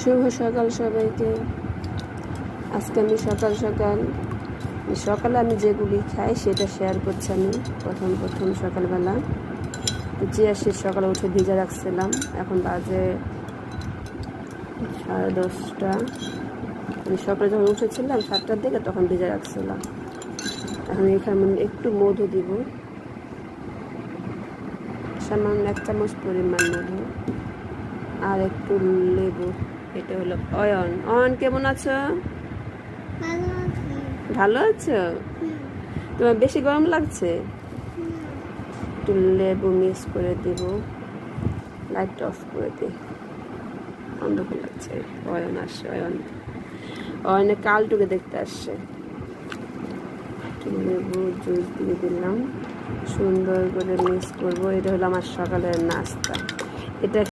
শুভ সকাল সবাইকে। আজকে আমি সকালে আমি যেগুলি খাই সেটা শেয়ার করছি। আমি প্রথম সকালবেলা চিয়া সিড সকালে উঠে ভিজে রাখছিলাম। এখন বাজে 10:30। আমি সকালে যখন উঠেছিলাম 7টার দিকে তখন ভিজে রাখছিলাম। এখন এখানে একটু মধু দিব, সামান্য 1 চামচ পরিমাণ মধু, আর একটু লেবু। এটা হলো অয়ন। অয়ন কেমন আছো? ভালো আছো? তোমার বেশি গরম লাগছে? একটু লেবু মিক্স করে দিব। লাইট অফ করে দিই, অন্ধকার লাগছে। অয়ন আসছে, অয়নে কালটুকে দেখতে আসছে। একটু লেবু জুস দিয়ে দিলাম, সুন্দর করে মিক্স করবো। এটা হলো আমার সকালের নাস্তা। এটা